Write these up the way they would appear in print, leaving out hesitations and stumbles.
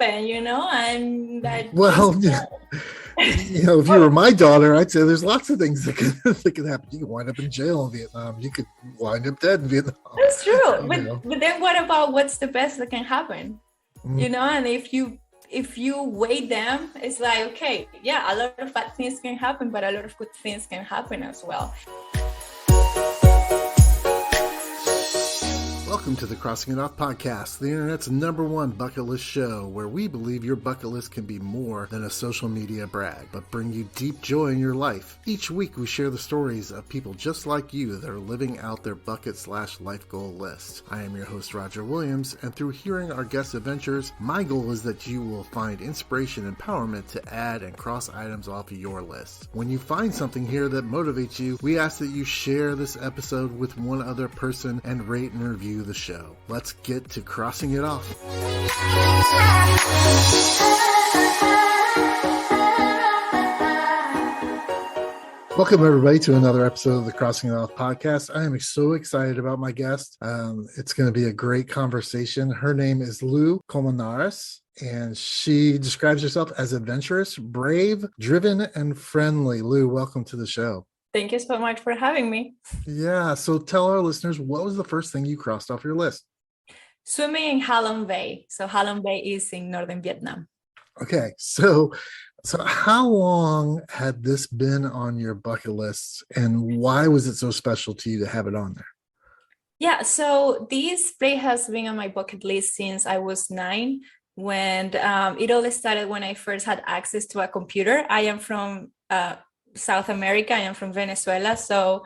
happen, and that Well, if you were my daughter, I'd say there's lots of things that could happen. You could wind up in jail in Vietnam. You could wind up dead in Vietnam. That's true. But then what about what's the best that can happen? And if you weigh them, it's like, okay, yeah, a lot of bad things can happen, but a lot of good things can happen as well. Welcome to the Crossing It Off podcast, the internet's #1 bucket list show, where we believe your bucket list can be more than a social media brag, but bring you deep joy in your life. Each week we share the stories of people just like you that are living out their bucket/life goal list. I am your host, Roger Williams, and through hearing our guest adventures, my goal is that you will find inspiration and empowerment to add and cross items off of your list. When you find something here that motivates you, we ask that you share this episode with one other person and rate and review the show. Let's get to crossing it off. Welcome everybody to another episode of the Crossing It Off podcast. I am so excited about my guest. It's going to be a great conversation. Her name is Lou Colmenares, and she describes herself as adventurous, brave, driven, and friendly. Lou, welcome to the show. Thank you so much for having me. Yeah. So tell our listeners, what was the first thing you crossed off your list? Swimming in Halong Bay. So Halong Bay is in northern Vietnam. Okay. So how long had this been on your bucket list, and why was it so special to you to have it on there? Yeah. So this place has been on my bucket list since I was 9. When it all started when I first had access to a computer. I am from South America. I am from Venezuela. So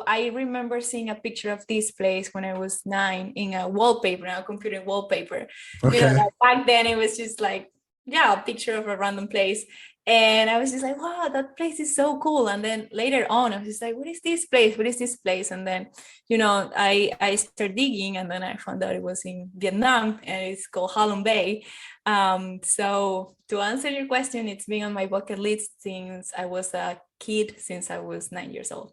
I remember seeing a picture of this place when I was 9 in a wallpaper, a computer wallpaper. Okay. Like back then it was just like, a picture of a random place. And I was just like, wow, that place is so cool. And then later on, I was just like, what is this place? What is this place? And then, I started digging, and then I found out it was in Vietnam, and it's called Halong Bay. So to answer your question, it's been on my bucket list since I was a kid, since I was 9 years old.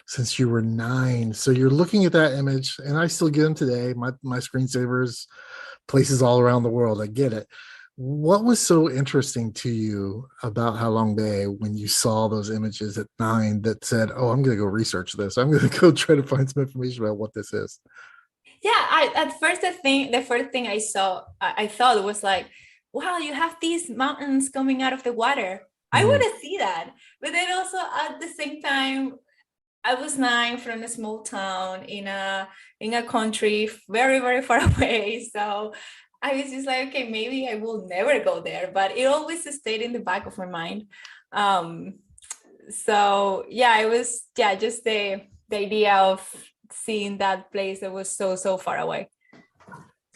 Since you were 9. So you're looking at that image, and I still get them today. My screensavers, places all around the world. I get it. What was so interesting to you about Halong Bay when you saw those images at 9 that said, oh, I'm going to go research this. I'm going to go try to find some information about what this is? Yeah, at first, the first thing I saw, I thought it was like, wow, you have these mountains coming out of the water. I want to see that. But then also at the same time, I was 9 from a small town in a country very, very far away. So I was just like, okay, maybe I will never go there, but it always stayed in the back of my mind. So yeah, it was just the idea of seeing that place that was so far away.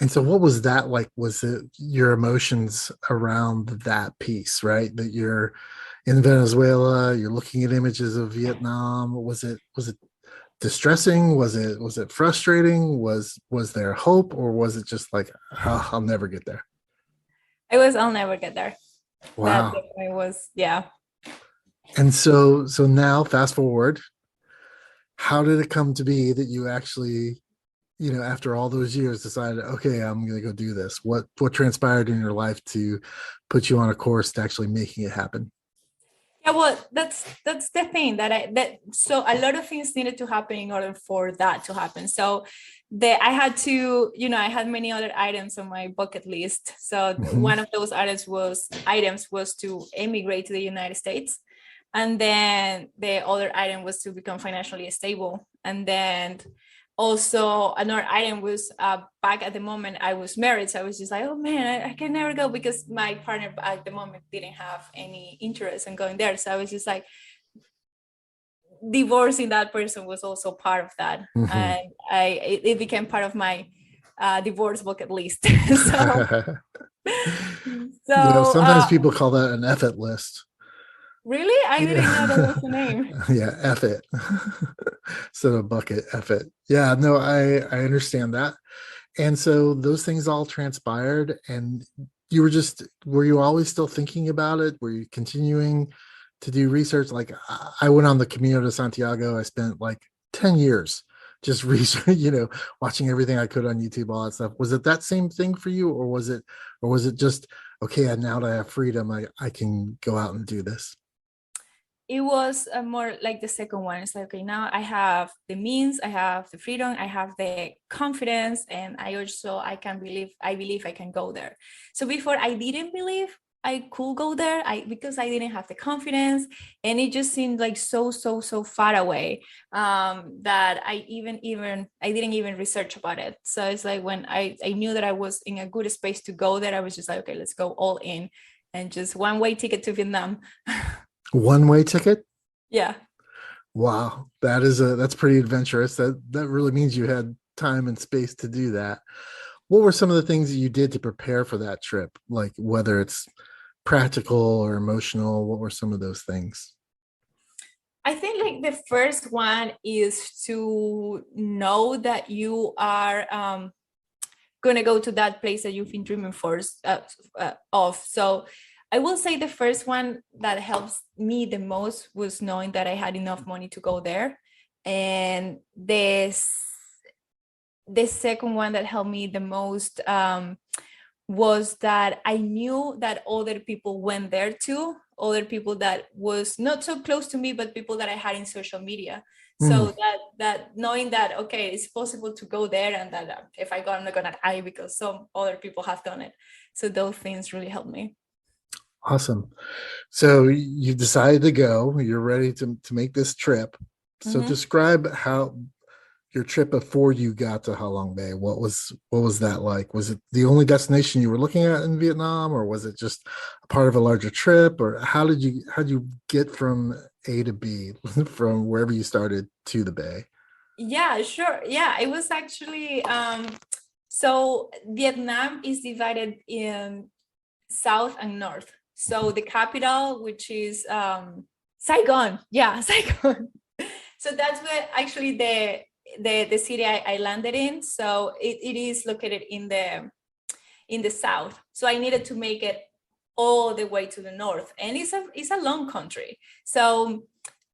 And so what was that like? Was it your emotions around that piece, right? That you're in Venezuela, you're looking at images of Vietnam. Was it distressing? Was it frustrating? Was there hope, or was it just like, oh, I'll never get there? I'll never get there. Wow. That definitely was, yeah. And so now fast forward, how did it come to be that you actually, after all those years decided, okay, I'm going to go do this? What transpired in your life to put you on a course to actually making it happen? Yeah, well, that's the thing so a lot of things needed to happen in order for that to happen. So I had to, I had many other items on my bucket list. So one of those items was to emigrate to the United States. And then the other item was to become financially stable. And then also another item was back at the moment I was married. So I was just like, oh man, I can never go, because my partner at the moment didn't have any interest in going there. So I was just like, divorcing that person was also part of that. And it became part of my divorce bucket list. So sometimes people call that an F it list. Really? I didn't know that was the name. Yeah, F it. Instead of bucket, F it. Yeah, no, I understand that. And so those things all transpired, and were you always still thinking about it? Were you continuing to do research? Like, I went on the Camino de Santiago. I spent like 10 years just research, watching everything I could on YouTube, all that stuff. Was it that same thing for you, or was it just okay? Now that I have freedom, I can go out and do this. It was more like the second one. It's like, okay, now I have the means, I have the freedom, I have the confidence, and I believe I can go there. So before I didn't believe I could go there, because I didn't have the confidence, and it just seemed like so far away, that I didn't even research about it. So it's like when I knew that I was in a good space to go there, I was just like, okay, let's go all in, and just one way ticket to Vietnam. One way ticket. Yeah. Wow, that's pretty adventurous. That really means you had time and space to do that. What were some of the things that you did to prepare for that trip? Like whether it's practical or emotional, what were some of those things? I think like the first one is to know that you are gonna go to that place that you've been dreaming of. So I will say the first one that helps me the most was knowing that I had enough money to go there, and the second one that helped me the most was that I knew that other people went there too, other people that was not so close to me, but people that I had in social media. Hmm. So that knowing that, okay, it's possible to go there, and that if I go, I'm not gonna die because some other people have done it. So those things really helped me. Awesome. So you decided to go. You're ready to make this trip. So Mhm. describe how your trip before you got to Halong Bay. What was that like? Was it the only destination you were looking at in Vietnam, or was it just a part of a larger trip? Or how did you get from A to B from wherever you started to the Bay? Yeah, sure. Yeah, it was actually so Vietnam is divided in south and north. So the capital, which is Saigon, yeah, Saigon. So that's where actually the city I landed in. So it is located in the south. So I needed to make it all the way to the north, and it's a long country. So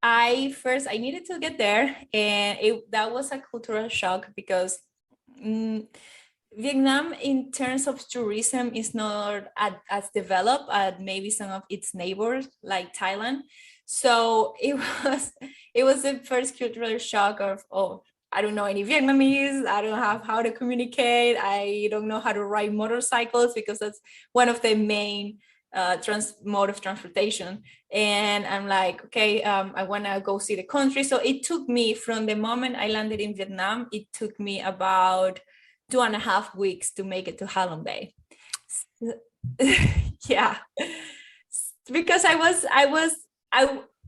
I needed to get there, and that was a cultural shock because. mm Vietnam, in terms of tourism, is not as developed as maybe some of its neighbors, like Thailand. So it was the first cultural shock of, oh, I don't know any Vietnamese. I don't have how to communicate. I don't know how to ride motorcycles because that's one of the main mode of transportation. And I'm like, okay, I want to go see the country. So it took me from the moment I landed in Vietnam. It took me about 2.5 weeks to make it to Halong Bay. Yeah, because I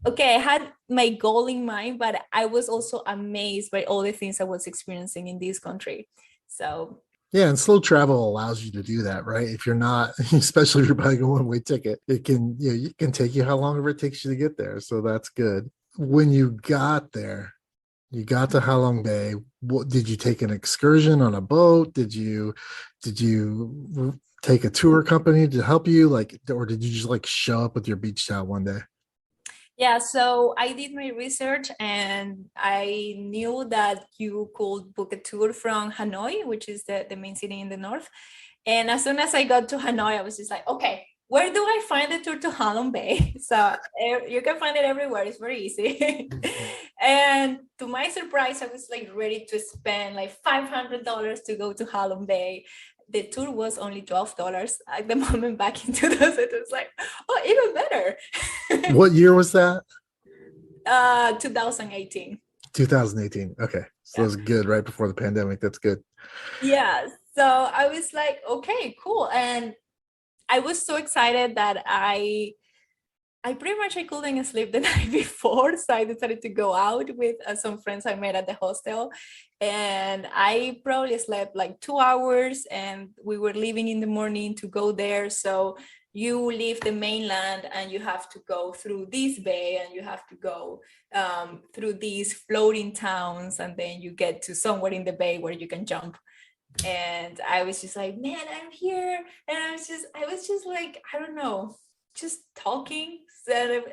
okay, I had my goal in mind, but I was also amazed by all the things I was experiencing in this country. So Yeah, and slow travel allows you to do that, right? If you're not, especially if you're buying a one-way ticket, it can take you how long ever it takes you to get there. So that's good. When you got to Halong Bay. What did you take an excursion on a boat? Did you take a tour company to help you, like, or did you just like show up with your beach towel one day? yeah, so I did my research, and I knew that you could book a tour from Hanoi, which is the main city in the north. And as soon as I got to Hanoi, I was just like, okay, where do I find the tour to Halong Bay? So you can find it everywhere. It's very easy. And to my surprise, I was like ready to spend like $500 to go to Halong Bay. The tour was only $12 at the moment back in 2000. It was like, oh, even better. What year was that? 2018. 2018. Okay, so that Yeah. was good right before the pandemic. That's good. Yeah. So I was like, okay, cool. And I was so excited that I pretty much I couldn't sleep the night before, so I decided to go out with some friends I met at the hostel, and I probably slept like 2 hours, and we were leaving in the morning to go there. So you leave the mainland, and you have to go through this bay, and you have to go through these floating towns, and then you get to somewhere in the bay where you can jump. And I was just like, man, I'm here. And I was just like, I don't know, just talking. And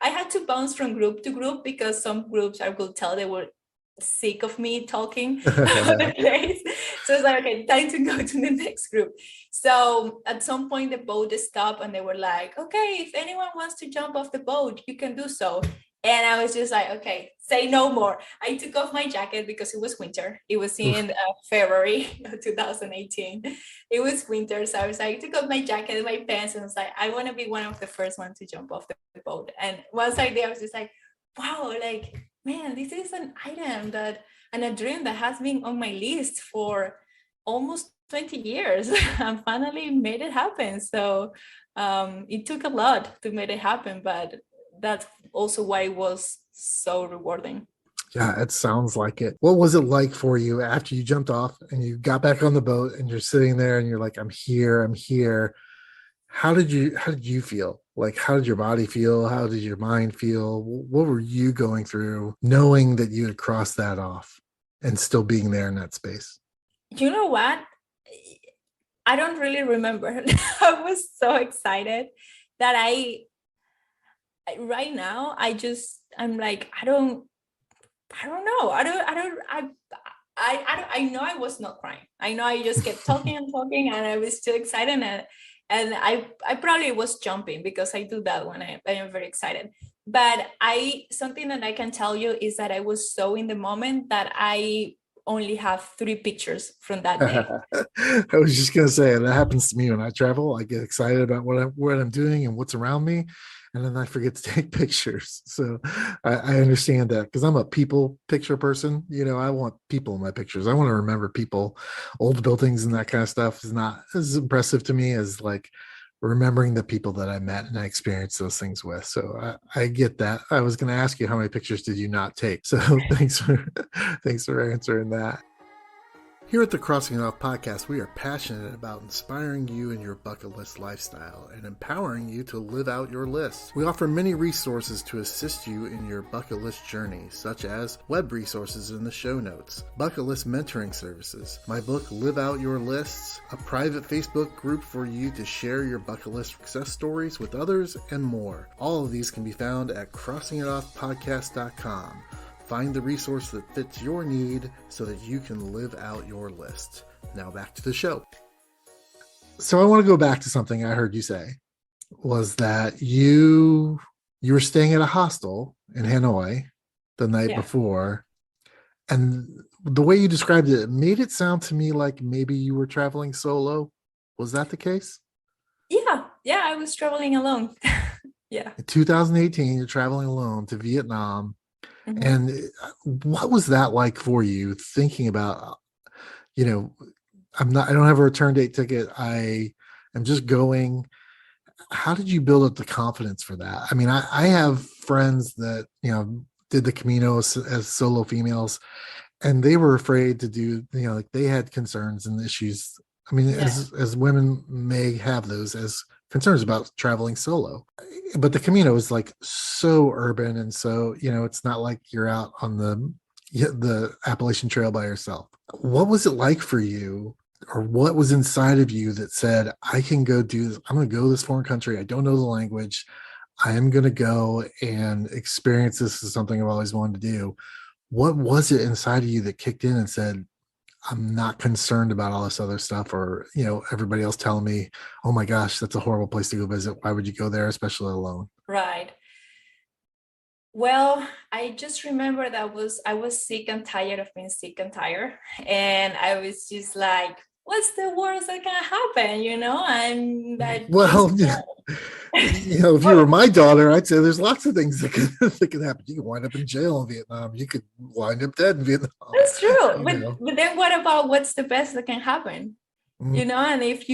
I had to bounce from group to group because some groups I could tell they were sick of me talking about the place. So it's like, okay, time to go to the next group. So at some point the boat stopped and they were like, okay, if anyone wants to jump off the boat, you can do so. And I was just like, okay, say no more. I took off my jacket because it was winter. It was in February of 2018. It was winter. So I was like, I took off my jacket and my pants and I was like, I want to be one of the first ones to jump off the boat. And once I did, I was just like, wow, like, man, this is an item and a dream that has been on my list for almost 20 years. I finally made it happen. So it took a lot to make it happen, but that's also why it was so rewarding. Yeah, it sounds like it. What was it like for you after you jumped off and you got back on the boat and you're sitting there and you're like, I'm here, I'm here. How did you feel? Like, how did your body feel? How did your mind feel? What were you going through knowing that you had crossed that off and still being there in that space? You know what? I don't really remember. I was so excited that right now I'm like, I don't know. I know I was not crying. I know I just kept talking and talking and I was still excited and I probably was jumping because I do that when I am very excited. But something that I can tell you is that I was so in the moment that I only have 3 pictures from that day. I was just gonna say that happens to me when I travel. I get excited about what I'm doing and what's around me, and then I forget to take pictures. So I understand that because I'm a people picture person. I want people in my pictures. I want to remember people. Old buildings and that kind of stuff is not as impressive to me as like remembering the people that I met and I experienced those things with. So I get that. I was going to ask you how many pictures did you not take? So thanks for answering that. Here at the Crossing It Off podcast, we are passionate about inspiring you in your bucket list lifestyle and empowering you to live out your list. We offer many resources to assist you in your bucket list journey, such as web resources in the show notes, bucket list mentoring services, my book Live Out Your Lists, a private Facebook group for you to share your bucket list success stories with others, and more. All of these can be found at crossingitoffpodcast.com. Find the resource that fits your need so that you can live out your list. Now back to the show. So I want to go back to something I heard you say was that you were staying at a hostel in Hanoi the night before. And the way you described it made it sound to me like maybe you were traveling solo. Was that the case? Yeah, I was traveling alone. Yeah. In 2018, you're traveling alone to Vietnam. Mm-hmm. And what was that like for you thinking about, I don't have a return date ticket. I am just going. How did you build up the confidence for that? I mean, I have friends that, did the Camino as solo females, and they were afraid to do, like they had concerns and issues. I mean, as women may have those as concerns about traveling solo, but the Camino is like so urban, and so it's not like you're out on the Appalachian Trail by yourself. What was it like for you, or what was inside of you that said, I can go do this? I'm going to go to this foreign country. I don't know the language. I am going to go and experience this as something I've always wanted to do. What was it inside of you that kicked in and said, I'm not concerned about all this other stuff, or, everybody else telling me, oh my gosh, that's a horrible place to go visit. Why would you go there, especially alone? Right. Well, I just remember that I was sick and tired of being sick and tired. And I was just like, what's the worst that can happen? If you were my daughter, I'd say there's lots of things that can happen. You can wind up in jail in Vietnam. You could wind up dead in Vietnam. That's true. But then what about what's the best that can happen? Mm-hmm. And if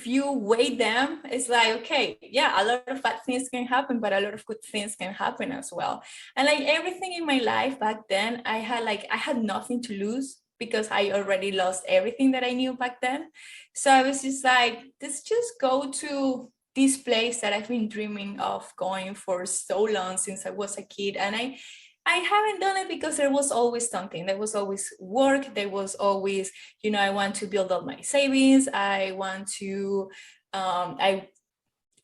you weigh them, it's like, okay, yeah, a lot of bad things can happen, but a lot of good things can happen as well. And like everything in my life back then, I had nothing to lose because I already lost everything that I knew back then. So I was just like, let's just go to this place that I've been dreaming of going for so long since I was a kid. And I haven't done it because there was always something. There was always work. There was always, I want to build up my savings. I want to, I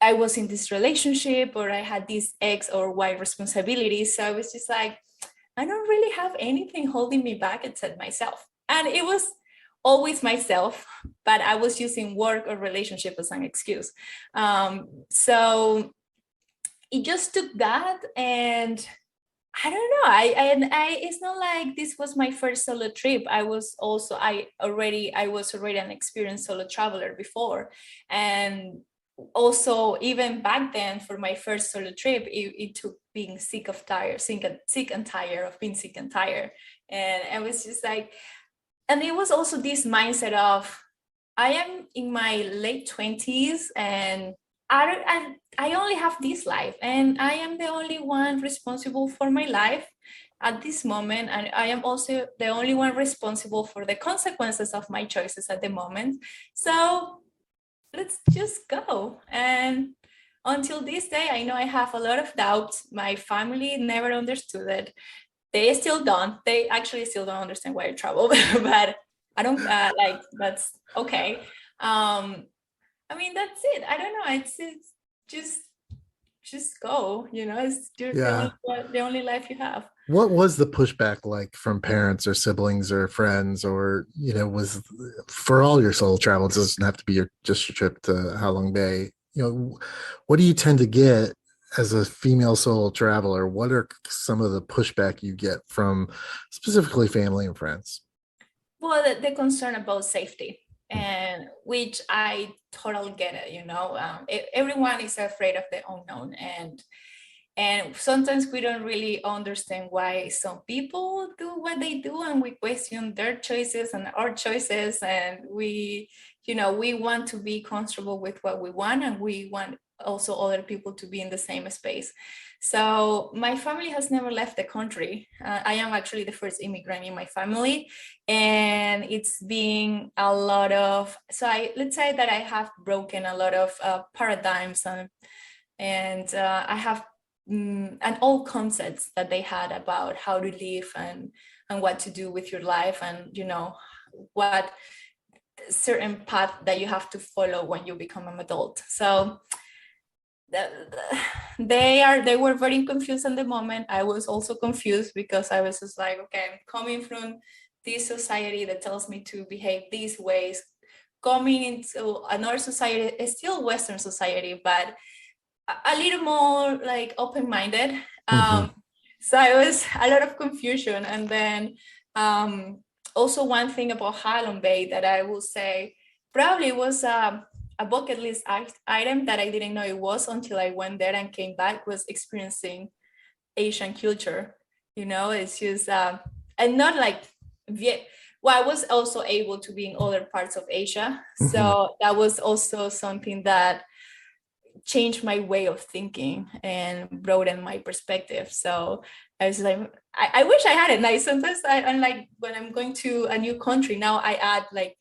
was in this relationship, or I had these X or Y responsibilities. So I was just like, I don't really have anything holding me back except myself. And it was always myself, but I was using work or relationship as an excuse. So it just took that, and I don't know. I it's not like this was my first solo trip. I was already an experienced solo traveler before, and also even back then for my first solo trip, it took being sick and tired of being sick and tired, and I was just like, and it was also this mindset of I am in my late 20s and I only have this life and I am the only one responsible for my life at this moment. And I am also the only one responsible for the consequences of my choices at the moment. So let's just go. And until this day, I know I have a lot of doubts. My family never understood it. They still don't. They actually still don't understand why I travel, but I don't like, that's okay. I mean, that's it. I don't know. It's just go, it's Yeah. the only life you have. What was the pushback like from parents or siblings or friends, or was for all your solo travel? It doesn't have to be just your trip to Halong Bay. What do you tend to get as a female solo traveler? What are some of the pushback you get from specifically family and friends? Well, the concern about safety, and which I totally get it. Everyone is afraid of the unknown, and sometimes we don't really understand why some people do what they do, and we question their choices and our choices, and we want to be comfortable with what we want, and we want also other people to be in the same space. So my family has never left the country. I am actually the first immigrant in my family, and it's been a lot of, let's say that I have broken a lot of paradigms, and I have and all concepts that they had about how to live and what to do with your life, and what certain path that you have to follow when you become an adult. So they were very confused at the moment. I was also confused because I was just like, okay, I'm coming from this society that tells me to behave these ways, coming into another society, it's still Western society, but a little more like open-minded. Mm-hmm. So it was a lot of confusion. And then also one thing about Halong Bay that I will say probably was a bucket list item that I didn't know it was until I went there and came back, was experiencing Asian culture. It's just and not like well, I was also able to be in other parts of Asia, Mm-hmm. so that was also something that changed my way of thinking and broadened my perspective. So I was like, I wish I had it. Like sometimes I'm like, when I'm going to a new country now, I add like,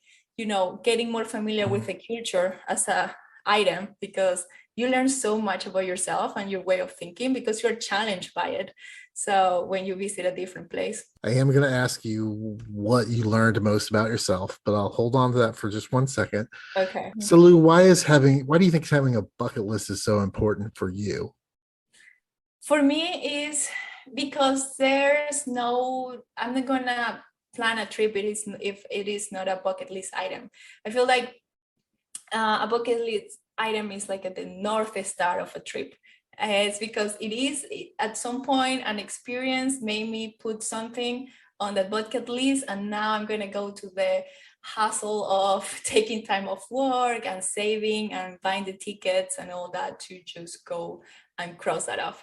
getting more familiar with the culture as a item, because you learn so much about yourself and your way of thinking because you're challenged by it. So when you visit a different place. I am going to ask you what you learned most about yourself, but I'll hold on to that for just one second. Okay. So, Lou, why do you think having a bucket list is so important for you? For me, is because I'm not gonna plan a trip if it is not a bucket list item. I feel like a bucket list item is like the north star of a trip. It's because it is at some point an experience made me put something on the bucket list, and now I'm gonna go to the hassle of taking time off work and saving and buying the tickets and all that to just go and cross that off.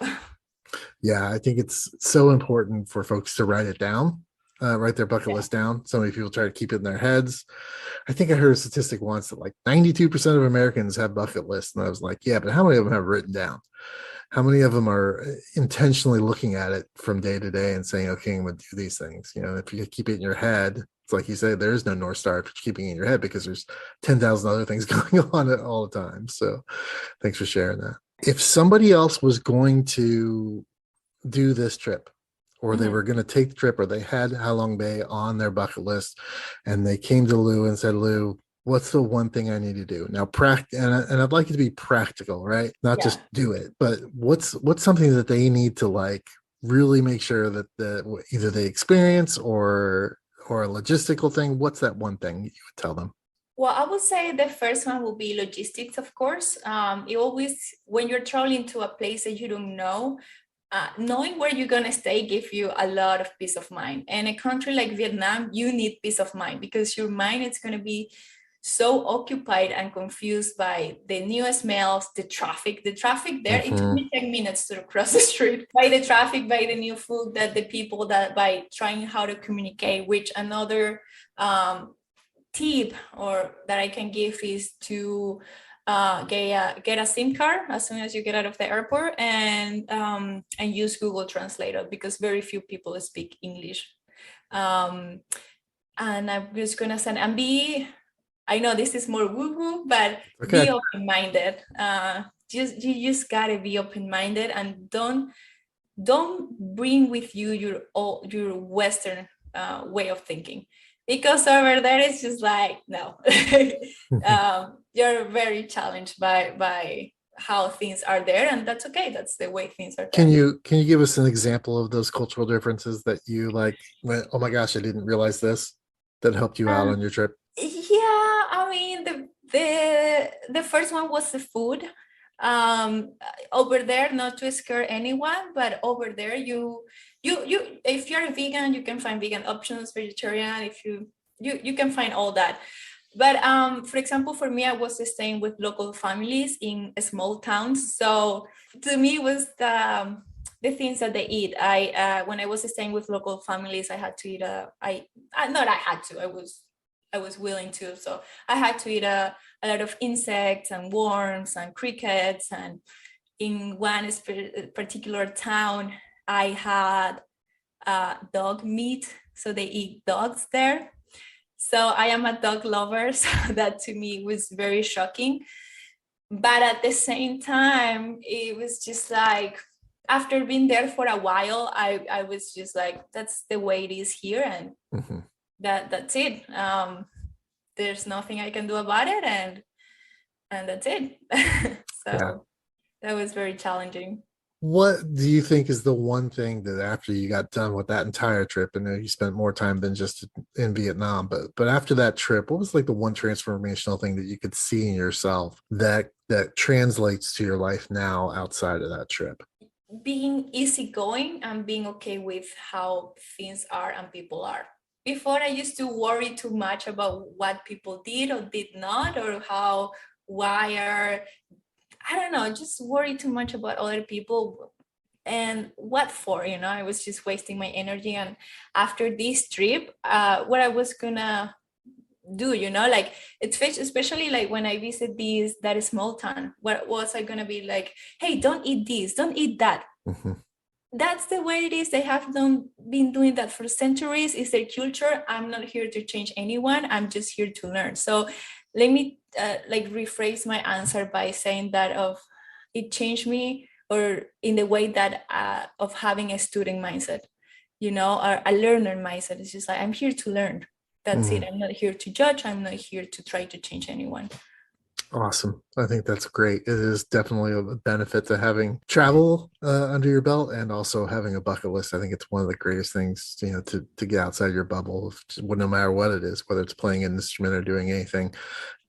Yeah, I think it's so important for folks to write it down, write their bucket list down. So many people try to keep it in their heads. I think I heard a statistic once that like 92% of Americans have bucket lists. And I was like, yeah, but how many of them have written down? How many of them are intentionally looking at it from day to day and saying, okay, I'm going to do these things? If you keep it in your head, it's like you say, there is no North Star if you're keeping it in your head, because there's 10,000 other things going on all the time. So thanks for sharing that. If somebody else was going to do this trip, or they were going to take the trip, or they had Halong Bay on their bucket list, and they came to Lou and said, Lou, what's the one thing I need to do now? And I'd like it to be practical, right? Not just do it, but what's something that they need to like really make sure that either they experience or a logistical thing? What's that one thing you would tell them? Well, I would say the first one will be logistics, of course. You always, when you're traveling to a place that you don't know, knowing where you're going to stay gives you a lot of peace of mind. And a country like Vietnam, you need peace of mind because your mind is going to be so occupied and confused by the new smells, the traffic. The traffic there, it took me 10 minutes to cross the street by the traffic, by the new food, that the people, that by trying how to communicate. Which another tip or that I can give is to get a SIM card as soon as you get out of the airport, and use Google Translator, because very few people speak English. And I'm just gonna send and be. I know this is more woo-woo, but Okay. be open-minded. You just gotta be open-minded, and don't bring with you your Western way of thinking, because over there it's just like no. You're very challenged by how things are there, and that's okay. That's the way things are there. Can you give us an example of those cultural differences that you like went, oh my gosh, I didn't realize this, that helped you out on your trip? Yeah, I mean the first one was the food. Over there, not to scare anyone, but over there you if you're a vegan, you can find vegan options, vegetarian, if you can find all that. But for example, for me, I was staying with local families in small towns. So to me, it was the things that they eat. I when I was staying with local families, I had to eat not I had to. I was willing to. So I had to eat a lot of insects and worms and crickets. And in one particular town, I had dog meat. So they eat dogs there. So I am a dog lover. So that to me was very shocking. But at the same time, it was just like, after being there for a while, I was just like, that's the way it is here. And that's it. There's nothing I can do about it, and that's it. So Yeah. that was very challenging. What do you think is the one thing that after you got done with that entire trip, and you spent more time than just in Vietnam, but after that trip, what was like the one transformational thing that you could see in yourself that translates to your life now outside of that trip? Being easygoing and being okay with how things are and people are. Before, I used to worry too much about what people did or did not, or how wired. I don't know, just worry too much about other people. And what for? I was just wasting my energy. And after this trip, what I was gonna do, like, it's especially like when I visit that small town, what was I gonna be like, hey, don't eat this, don't eat that. That's the way it is. They have been doing that for centuries. It's their culture. I'm not here to change anyone. I'm just here to learn. So let me rephrase my answer by saying that it changed me, or in the way that of having a student mindset, or a learner mindset. It's just like, I'm here to learn. That's it. I'm not here to judge. I'm not here to try to change anyone. Awesome. I think that's great. It is definitely a benefit to having travel under your belt, and also having a bucket list. I think it's one of the greatest things, to get outside your bubble, no matter what it is, whether it's playing an instrument or doing anything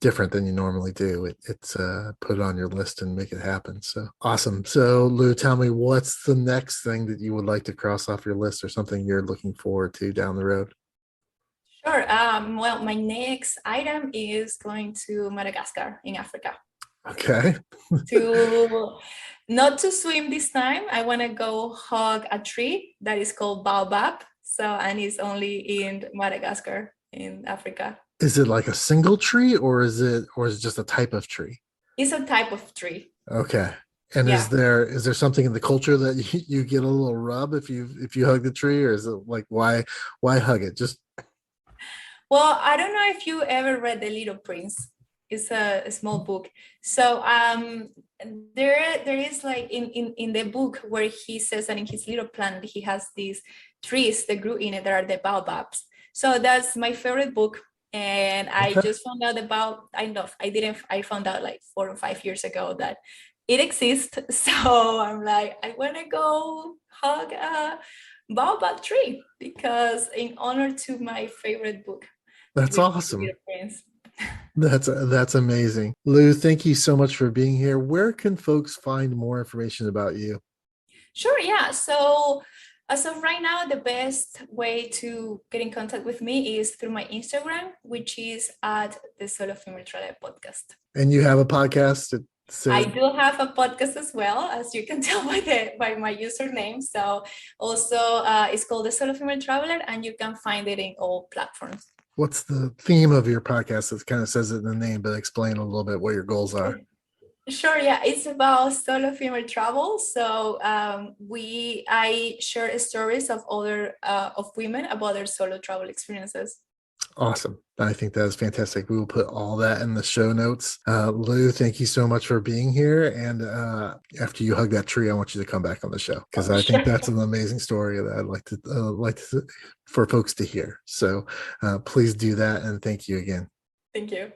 different than you normally do. It's put it on your list and make it happen. So awesome. So Lou, tell me, what's the next thing that you would like to cross off your list, or something you're looking forward to down the road? Sure. Well, my next item is going to Madagascar in Africa. Okay. Not to swim this time. I want to go hug a tree that is called baobab. And it's only in Madagascar in Africa. Is it like a single tree, or is it just a type of tree? It's a type of tree. Okay. And Yeah. is there something in the culture that you get a little rub if you hug the tree, or is it like, why hug it? Just Well, I don't know if you ever read The Little Prince. It's a small book. So there is like in the book where he says that in his little planet he has these trees that grew in it that are the baobabs. So that's my favorite book. And I just found out I found out like 4 or 5 years ago that it exists. So I'm like, I want to go hug a baobab tree because in honor to my favorite book, That's which is awesome. Little Prince. That's amazing. Lou, thank you so much for being here. Where can folks find more information about you? Sure, yeah. So as of right now, the best way to get in contact with me is through my Instagram, which is at the Solo Female Travel Podcast. And you have a podcast. It I says do have a podcast as well, as you can tell by my username. So also it's called the Solo Female Traveler, and you can find it in all platforms. what's the theme of your podcast? It kind of says it in the name, but explain a little bit what your goals are. Sure, yeah, it's about solo female travel. So I share stories of other of women about their solo travel experiences. Awesome. I think that is fantastic. We will put all that in the show notes. Lou, thank you so much for being here. And after you hug that tree, I want you to come back on the show because I think Sure. that's an amazing story that I'd like to for folks to hear. So please do that. And thank you again. Thank you.